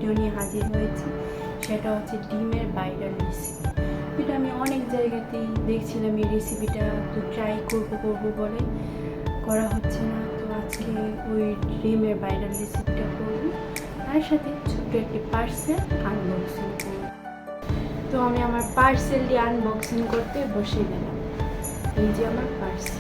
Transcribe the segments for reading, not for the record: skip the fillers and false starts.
Video নিয়ে হাজির হয়েছি। সেটা হচ্ছে ডিমের ভাইরাল রেসিপি। এটা আমি অনেক জায়গাতেই দেখছিলাম এই রেসিপিটা, তো ট্রাই করবো বলে করা হচ্ছে না। তো আজকে ওই ডিমের ভাইরাল রেসিপিটা করব, তার সাথে ছোট্ট একটি পার্সেল আনবক্সিং করব। তো আমি আমার পার্সেলটি আনবক্সিং করতে বসে গেলাম। এই যে আমার পার্সেল।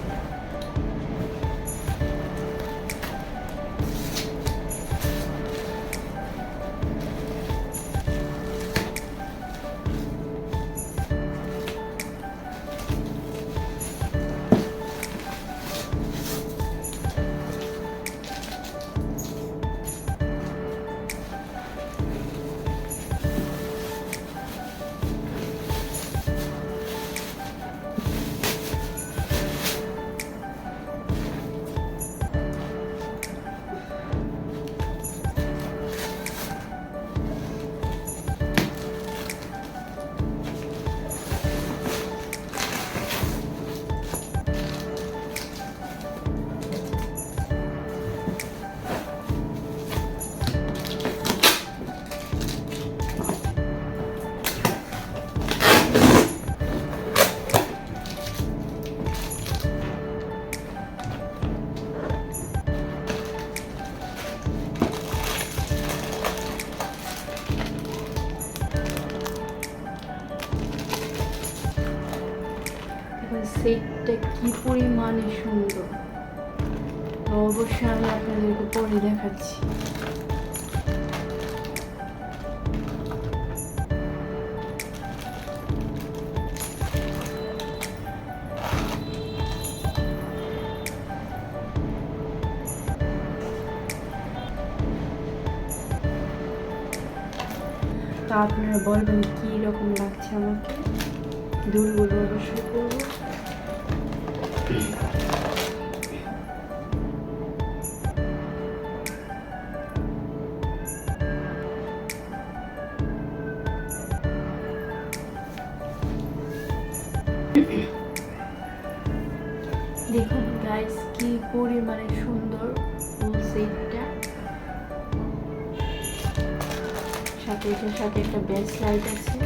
সেটটা কি পরিমাণে সুন্দর, তো অবশ্যই আমি আপনাদেরকে পরে দেখাচ্ছি। তা আপনারা বলবেন কি রকম লাগছে আমাকে, দুলগুলো অবশ্যই করবো। দেখুন গাইস কি পরিমাণে সুন্দর ফুল সেটটা, সাথে এটার সাথে একটা বেস লাইট আছে।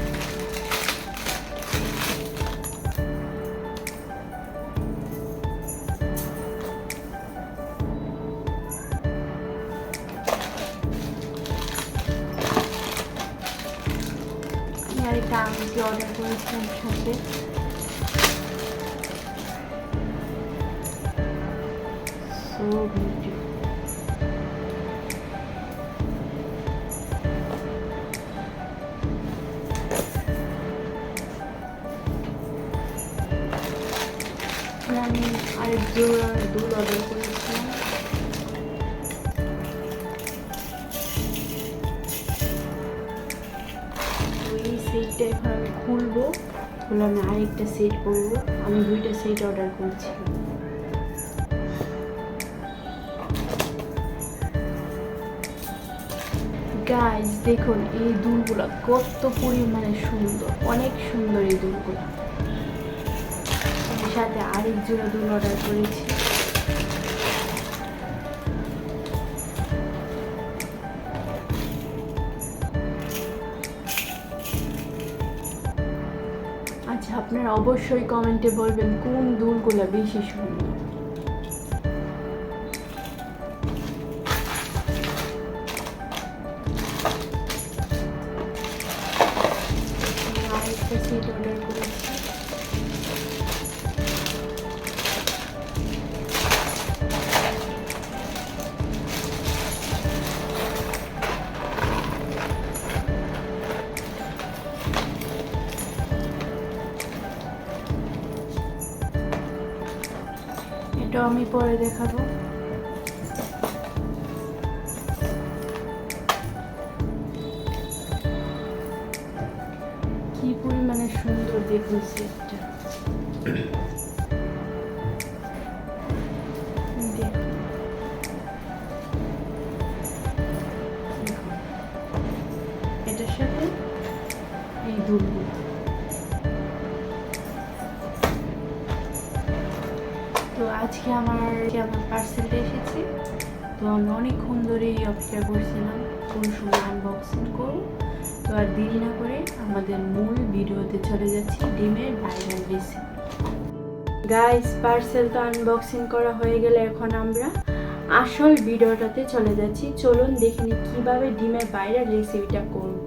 আর একটা আংটি অর্ডার করেছিলাম সাথে। So beautiful. আমি আরেক জোড়া দুল অর্ডার করেছিলাম। এই সেটটা এখন আমি খুলবো, খুলে আমি আরেকটা সেট করবো। আমি দুইটা সেট অর্ডার করেছিলাম। গাইস দেখুন এই দুলগুলো কত পরিমাণে সুন্দর, অনেক সুন্দর এই দুলগুলো। এর সাথে আরেক জোড়া দুল অর্ডার করেছি। আচ্ছা, আপনারা অবশ্যই কমেন্টে বলবেন কোন দুলগুলো বেশি সুন্দর। আরেকটা সেট অর্ডার করেছি। এটাও আমি পরে দেখাবো। কি পরিমাণে সুন্দর দেখুন সেটটা। এটার সাথে এই দুলগুলো। তো আজকে আমার পার্সেলটা এসেছে। তো আমি অনেকক্ষণ ধরেই অপেক্ষা করছিলাম। কোন সময় আনবক্সিং করব। তো আর দেরি না করে আমাদের মূল ভিডিওতে চলে যাচ্ছি, ডিমের ভাইরাল রেসিপি। গাইস, পার্সেল তো আনবক্সিং করা হয়ে গেলে এখন আমরা আসল ভিডিওটাতে চলে যাচ্ছি। চলুন দেখে নিই কীভাবে ডিমের ভাইরাল রেসিপিটা করব।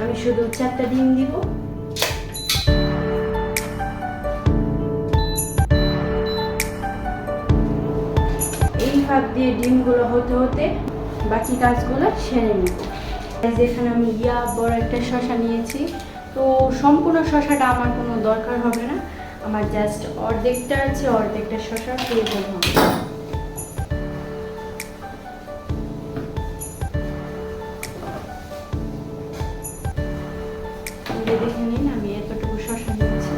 আমি শুধু 4টা ডিম দিব। এই ভাব দিয়ে ডিমগুলো হতে হতে বাকি কাজগুলো সেরে নিব। এখানে আমি বড় একটা শসা নিয়েছি। তো সম্পূর্ণ শসাটা আমার কোনো দরকার হবে না, আমার জাস্ট অর্ধেকটা আছে, অর্ধেকটা শসা প্রয়োজন হবে। দেখে নিন আমি এতটুকু শসা নিয়েছি।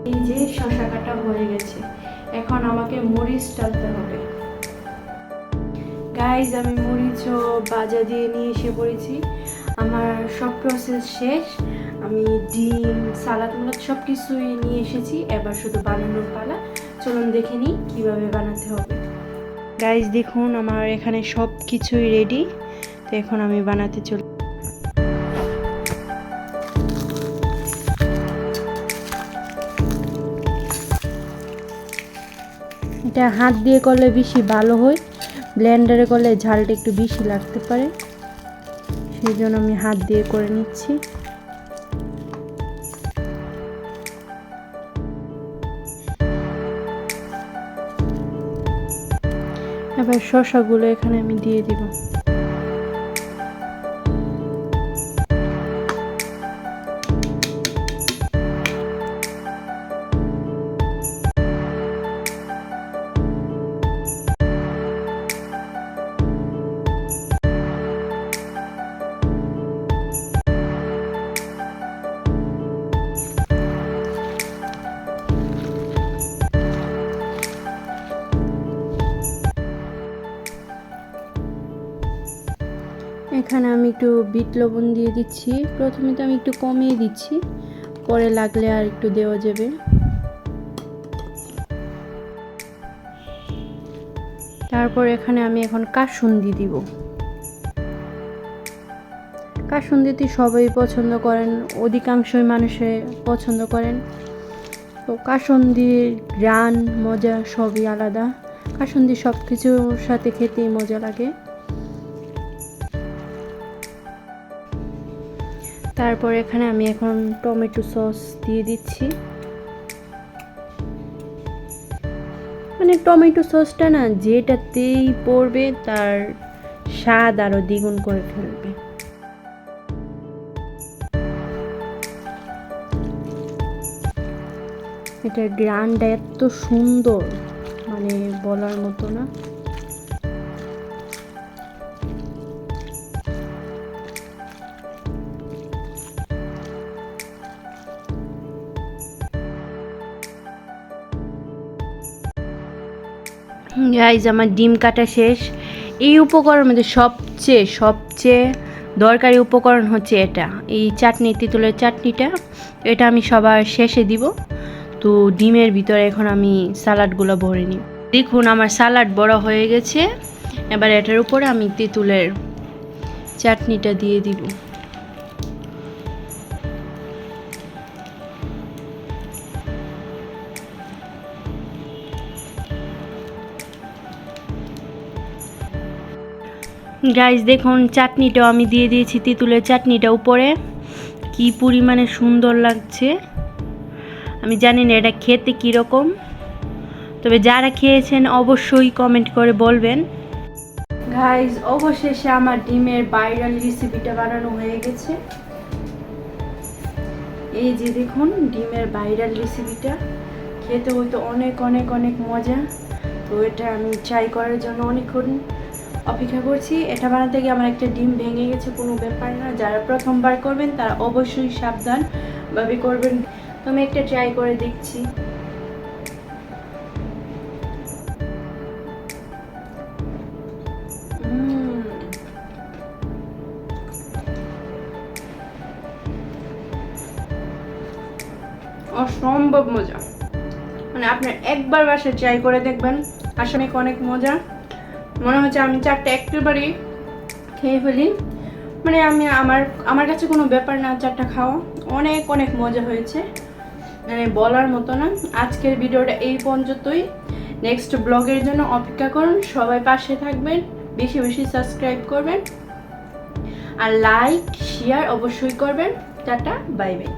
এই যে শসা কাটা হয়ে গেছে, এখন আমাকে মরিচ ডালতে হবে। গাইজ, আমি মরিচ ও বাজা দিয়ে নিয়ে এসে পড়েছি। আমার সব প্রসেস শেষ। আমি ডিম, সালাদ সব কিছুই নিয়ে এসেছি। এবার শুধু বানানোর পালা। চলুন দেখে নিই কীভাবে বানাতে হবে। গাইজ দেখুন, আমার এখানে সব কিছুই রেডি। তো এখন আমি বানাতে চলি। এটা হাত দিয়ে করলে বেশি ভালো হয়, ব্লেন্ডারে করলে ঝালটা একটু বেশি লাগতে পারে, সেই জন্য আমি হাত দিয়ে করে নিচ্ছি। এবার শসাগুলো এখানে আমি দিয়ে দিব। এখানে আমি একটু বিট লবণ দিয়ে দিচ্ছি। প্রথমে তো আমি একটু কমিয়ে দিচ্ছি, পরে লাগলে আর একটু দেওয়া যাবে। তারপর এখানে আমি এখন কাসুন্দি দিব। কাসুন্দিতে সবাই পছন্দ করেন, অধিকাংশই মানুষে পছন্দ করেন। তো কাসুন্দির ঘ্রাণ, মজা সবই আলাদা। কাসুন্দি সব কিছুর সাথে খেতেই মজা লাগে। তারপর এখানে আমি এখন টমেটো সস দিয়ে দিচ্ছি। মানে টমেটো সসটা না যেটাতেই পড়বে তার স্বাদ আরো দ্বিগুণ করে ফেলবে। এটার গ্রানটা এত সুন্দর, মানে বলার মতো না। গাইজ, আমার ডিম কাটা শেষ। এই উপকরণের মধ্যে সবচেয়ে দরকারি উপকরণ হচ্ছে এটা, এই চাটনি, তেঁতুলের চাটনিটা। এটা আমি সবার শেষে দিব। তো ডিমের ভিতরে এখন আমি সালাডগুলো ভরে নিই। দেখুন, আমার সালাড বড় হয়ে গেছে। এবার এটার উপরে আমি তেঁতুলের চাটনিটা দিয়ে দিব। গাইস দেখুন, চাটনিটাও আমি দিয়ে দিয়েছি, তেঁতুলের চাটনিটা উপরে। কি পরিমাণে সুন্দর লাগছে। আমি জানি না এটা খেতে কীরকম, তবে যারা খেয়েছেন অবশ্যই কমেন্ট করে বলবেন। গাইস, অবশেষে আমার ডিমের ভাইরাল রেসিপিটা বানানো হয়ে গেছে। এই যে দেখুন, ডিমের ভাইরাল রেসিপিটা খেতে হয়তো অনেক অনেক অনেক মজা। তো এটা আমি ট্রাই করার জন্য অনেকক্ষণ অপেক্ষা করছি। এটা বানাতে গিয়ে আমার একটা ডিম ভেঙে গেছে, কোনো ব্যাপার না। যারা প্রথমবার করবেন তারা অবশ্যই সাবধানভাবে করবেন। তো আমি একটা ট্রাই করে দেখছি। অসম্ভব মজা। মানে আপনার একবার বাসায় ট্রাই করে দেখবেন, আসলে অনেক মজা। মনে হচ্ছে আমি 4টা একেবারেই খেয়ে ফেলি। মানে আমার কাছে কোনো ব্যাপার না 4টা খাওয়া, অনেক অনেক মজা হয়েছে, মানে বলার মতো না। আজকের ভিডিওটা এই পর্যন্তই। নেক্সট ব্লগের জন্য অপেক্ষা করুন। সবাই পাশে থাকবেন, বেশি বেশি সাবস্ক্রাইব করবেন আর লাইক শেয়ার অবশ্যই করবেন। Tata, bye bye.